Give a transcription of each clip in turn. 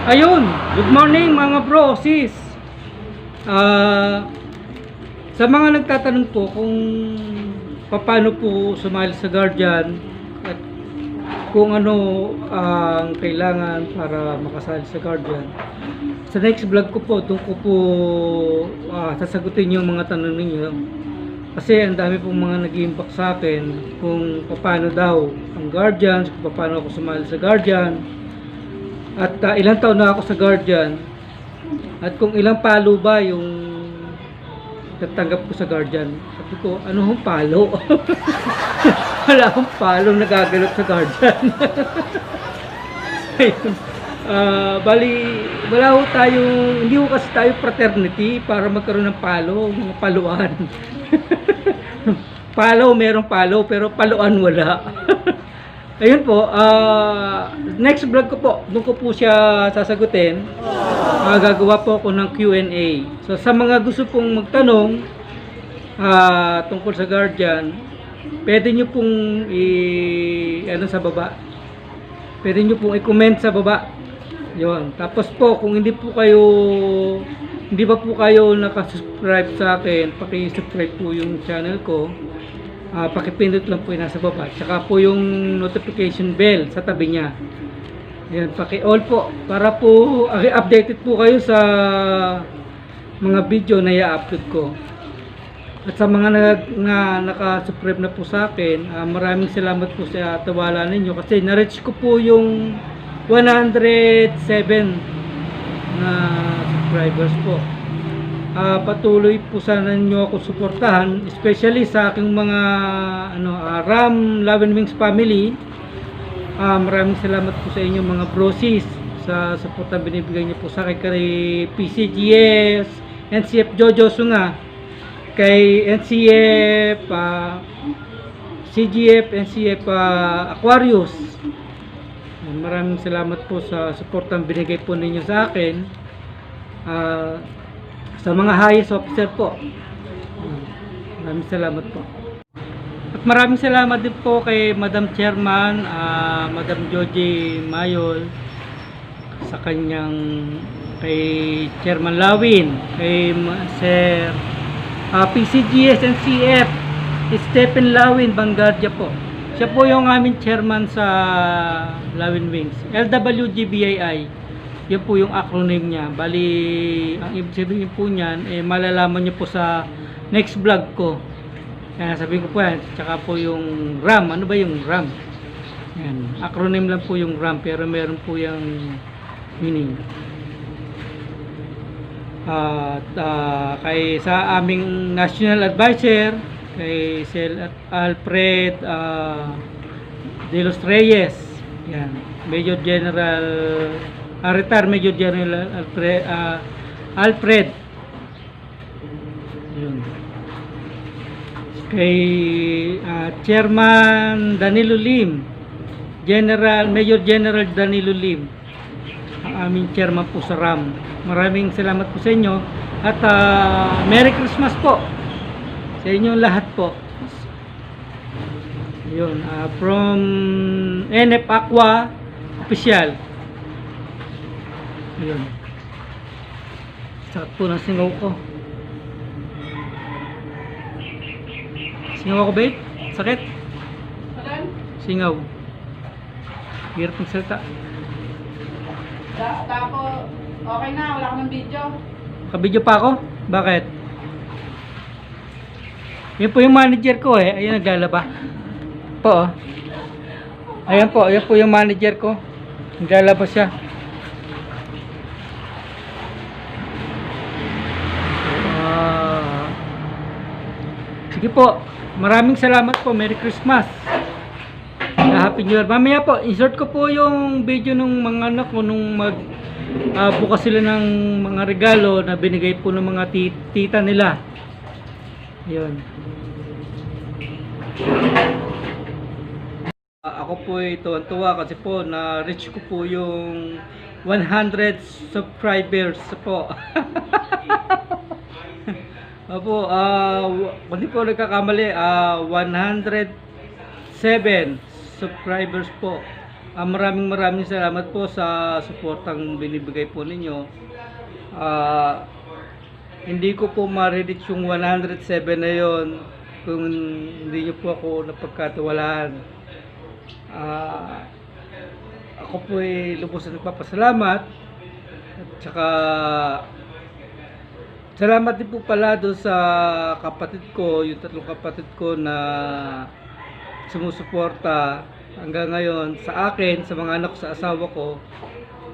Ayun, good morning mga bro, sis. Sa mga nagtatanong po kung paano po sumali sa Guardian at kung ano ang kailangan para makasali sa Guardian, sa next vlog ko po, doon ko po sasagutin yung mga tanong ninyo. Kasi ang dami pong mga nag-iimbak sa akin kung paano daw ang Guardian, kung paano ako sumali sa Guardian. At ilang taon na ako sa Guardian. At kung ilang palo ba yung tatanggap ko sa Guardian. Sabi ko, ano hong palo? Wala akong palo nagagalap sa Guardian. Ayun. Bali, wala ho tayo, hindi ho kasi tayo fraternity para magkaroon ng palo, mga paluan. Palo, merong palo, pero paluan wala. Ayun po, next vlog ko po, doon ko po siya sasagutin. Gagawa po ako ng Q&A. So sa mga gusto pong magtanong tungkol sa Guardian, pwede nyo pong sa baba. Pwede nyo pong i-comment sa baba. Yun. Tapos po, kung hindi pa po kayo nakasubscribe sa akin, paki-subscribe po yung channel ko. Pakipindot lang po yung nasa baba. Tsaka po yung notification bell sa tabi niya. Ayan, paki-all po. Para po updated po kayo sa mga video na i-upload ko. At sa mga nakasubscribe na po sa akin, maraming salamat po sa tiwala ninyo. Kasi na-reach ko po yung 107 na subscribers po. Patuloy po sana ninyo ako suportahan, especially sa aking mga Ram Love and Wings family. Maraming salamat po sa inyo mga brosis sa suporta binibigay niyo po sa akin kay PCGS, NCF Jojo Sunga, kay NCF CGF, NCF Aquarius. Maraming salamat po sa suportang binigay po ninyo sa akin. Sa mga highest officer po, maraming salamat po. At maraming salamat din po kay Madam Chairman, Madam Joji Mayol, sa kay Chairman Lawin, kay Sir PCGS and CF Stephen Lawin Bangardia po. Siya po yung aming chairman sa Lawin Wings, LWGBII. Yan po yung acronym niya. Bali, ang ibig sabihin po niyan, malalaman niyo po sa next vlog ko. Kaya sabihin ko po yan. Tsaka po yung RAM. Ano ba yung RAM? Yan. Acronym lang po yung RAM. Pero meron po yung meaning. At kay sa aming national advisor, kay Sir Alfred de los Reyes. Yan. Major General retired Major General Alfred. Yun. Kay Chairman Danilo Lim, Major General Danilo Lim, ang aming chairman po sa RAM. Maraming salamat po sa inyo at Merry Christmas po sa inyo lahat po. Yun, from NF Aqua Official. Ayun. Sakit po ng singaw ko. Singaw ako, babe? Sakit? Singaw. Hirap ng salita. Tapos, okay na, wala ka ng video. Kabidyo pa ako? Bakit? Yan po yung manager ko eh. Ayun, naglalaba. Po, oh. Ayan po, yan po yung manager ko. Naglalaba siya. Sige po, maraming salamat po. Merry Christmas. Happy New Year. Mamaya po, insert ko po yung video ng mga anak ko nung bukas sila ng mga regalo na binigay po ng mga tita nila. Yun. Ako po tuwan-tuwa kasi po na-reach ko po yung 100 subscribers po. Opo, kung di po nagkakamali, 107 subscribers po Maraming salamat po sa suportang binibigay po ninyo. Ah, Hindi ko po ma-reach yung 107 na yon kung hindi nyo po ako napagkatiwalaan. Ako po ay lubos na nagpapasalamat at saka salamat din po pala doon sa kapatid ko, yung tatlong kapatid ko na sumusuporta hanggang ngayon sa akin, sa mga anak ko, sa asawa ko.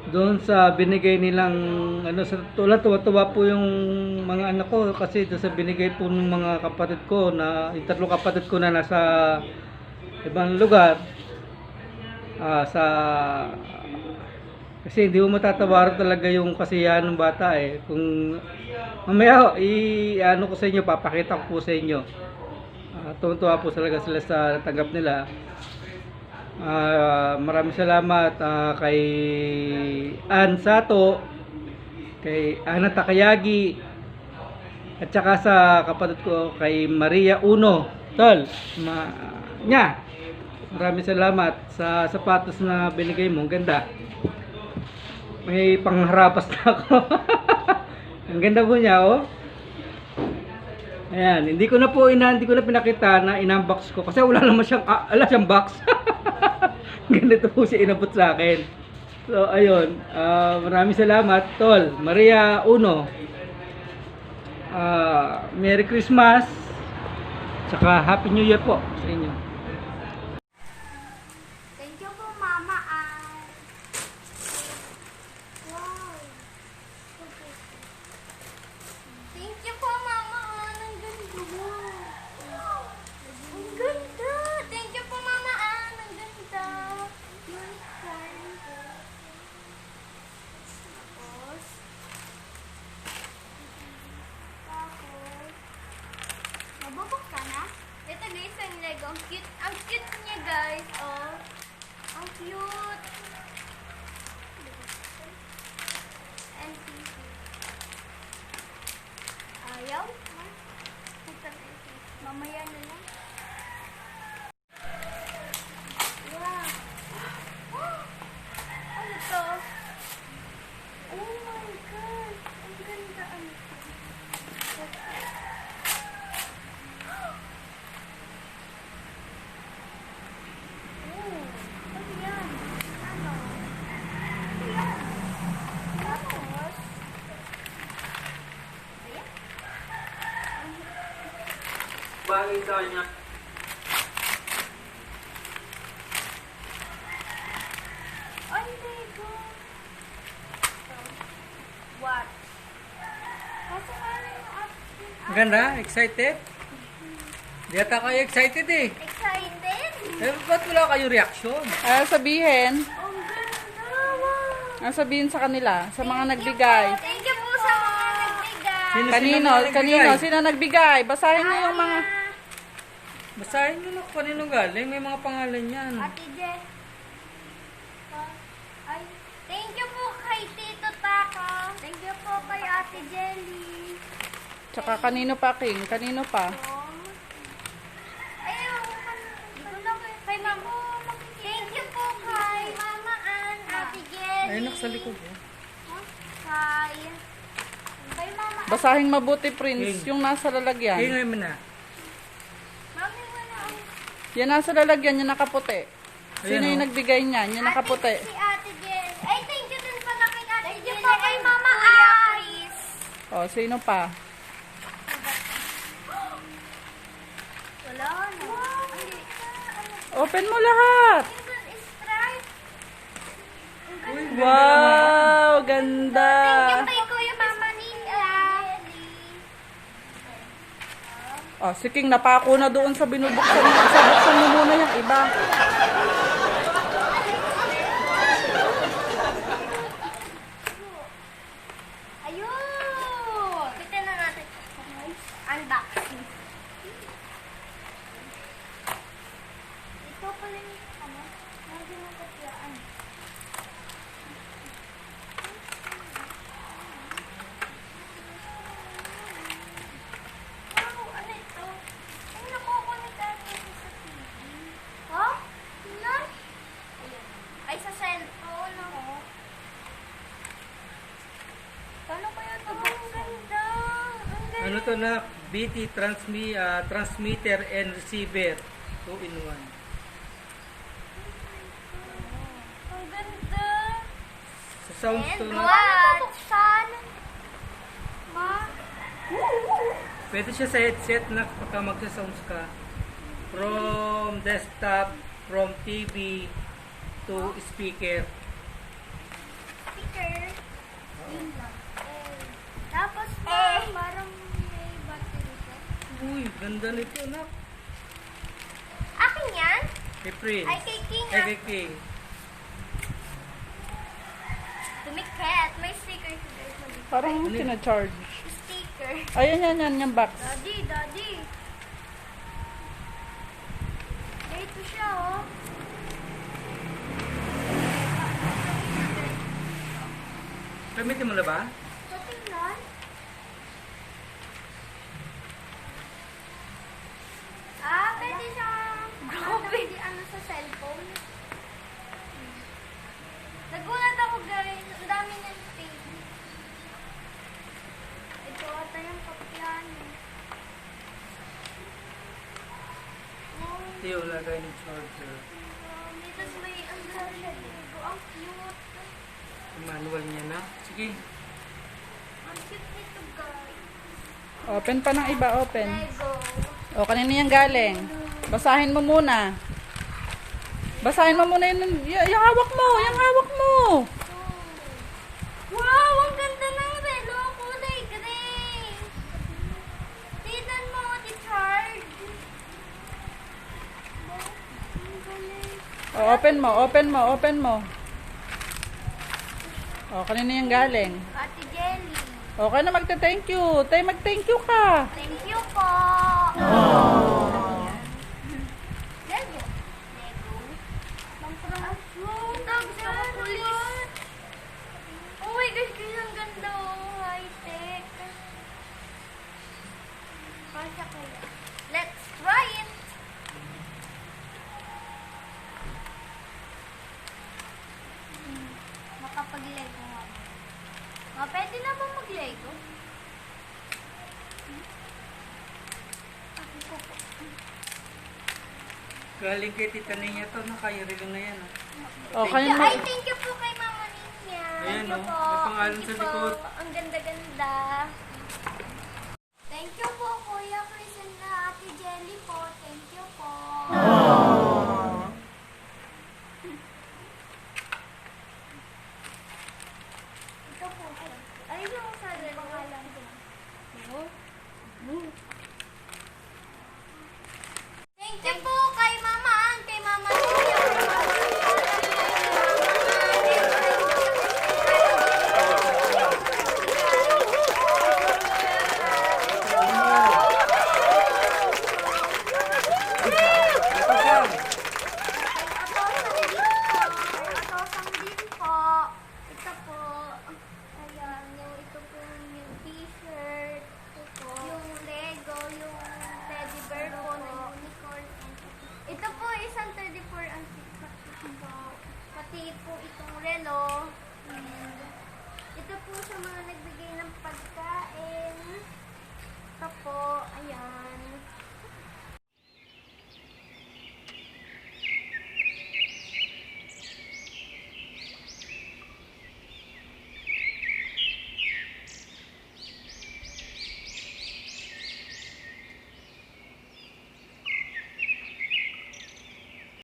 Doon sa binigay nilang sa tuwa-tuwa po yung mga anak ko kasi doon sa binigay po ng mga kapatid ko na yung tatlong kapatid ko na nasa ibang lugar. Sa Kasi hindi mo matatawaran talaga yung kasiyahan ng bata eh. Kung mamaya ano ko sa inyo, papakita ko po sa inyo. Tuwa po talaga sila sa tanggap nila. Maraming salamat kay Ann Sato, kay Ana Takayagi, at saka sa kapatid ko kay Maria Uno. Tol, maraming salamat sa sapatos na binigay mo. Ang ganda. May pangharapas na ako. Ang ganda po niya, oh. Ayan, hindi ko na pinakita na inunbox ko kasi wala naman siyang box. Ganito po siya inabot sa akin. So, ayun. Maraming salamat, Tol. Maria Uno. Merry Christmas. Saka Happy New Year po sa inyo. Thank you po, Mama Ann. Wow. Thank you po, Mama Ann. Ang ganda. Ang ganda. Thank you po, Mama Ann. Ang ganda. Unicorn. Tapos, mabubuksan na? Ito guys, ang Lego. Ang cute niya guys. Oh. Ang cute. And ayaw? Mamaya na lang. Wow. Ano to? Oh my God. Ang ganda. Ano to? Oh, ano yan? Ano? Ano yan? Tapos? Ayan. Bagay sa kanya. Ay, Lego. What? Kaso ano yung Ang ganda, excited? Di ata kayo excited eh. excited? Ba't wala kayo reaction? Sabihin, Ang ganda. Wow. sabihin sa kanila, sa mga nagbigay. Thank you po sa mga nagbigay. Kanino? Sino nagbigay? Basahin niyo yung mga... Basahin nyo na kung kanino galing. May mga pangalan yan. Ate Je. Ay, thank you po kay Tito Taco. Thank you po kay Ate Jelly. Tsaka kanino pa, King? Kanino pa? Ayaw, dito lang kay Mama. Thank you po kay Mama Ann, Ate Jelly. Ayun, sa likod. Kay Mama Ann. Basahin mabuti, Prince, King. yung nasa lalagyan. Ingay mo na. Mami, wala ang... Yan nasa lalagyan, yung nakaputi. Sino Ayan, yung oh. nagbigay niyan? Yung nakaputi. Si Ate Jelly. Ay, thank you din pala kay Ate Jelly. Thank you po kay Mama Iris. O, sino pa? Wala na. Open mo lahat! Crimson Stripe. Wow, ganda! Thank you kay Kuya Mama Nina. Oh, si King, napako na doon sa binubuksan mo. Buksan mo muna yung iba. Ayun! Tignan na natin. Unboxing. Ito pala yung Hindi mo katyaan. Wow, ano ito? Ay, nakukunik natin sa TV. Ha? Nice! ito na BT transmitter and receiver. 2-in-1. Ang ganda. Sa sounds to And na, what? Buksan. Ma? pwede siya sa headset na pagka magsa-sounds ka. From desktop, from TV to speaker. Speaker. Yun lang. Tapos parang may battery siya. Uy, ganda nito na. Akin yan? Kay Prince. Ay, kay King, Ay, kay King. Tumiket. May sticker si guys. Parang sinacharge. Sticker. Ayan, yung box. Daddy. Ito siya, oh. Gamitin mo na ba? So, tingnan. Pwede siyang pwede sa cellphone. Nagulat ako, guys. Ang dami ng space. Ito ata yung papiano. Ito yung lagay ng charger. Tapos may ang ganda siya dito. Ang cute. Yung manual niya na. Sige. Ang cute nito, guys. Open pa ng iba, open. Lego. O, kanina yan galing. Basahin mo muna. Basahin mo muna yung hawak mo. Yung hawak mo. Wow! Ang ganda ng relo. Kulay gray. Tignan mo, di-charge. Ang galing. O, open mo. O, kanina yan galing. Ate Jelly. Okay na magta-thank you. Tay, mag-thank you ka. Thank you po. Lego. Tapos ako pulis. Oh my gosh, guys, ang ganda, oh. High-tech. Kasya kaya. Let's try it. Makapag-lego nga. Pwede na ba mag-lego? Galing kay Tita Ninya to. Kaya relo na yan. O, kanina Ay, thank you po kay Mama Ninya. Ayan, Thank you oh. po. May pangalan Thank sa you po. likod. Ang ganda-ganda.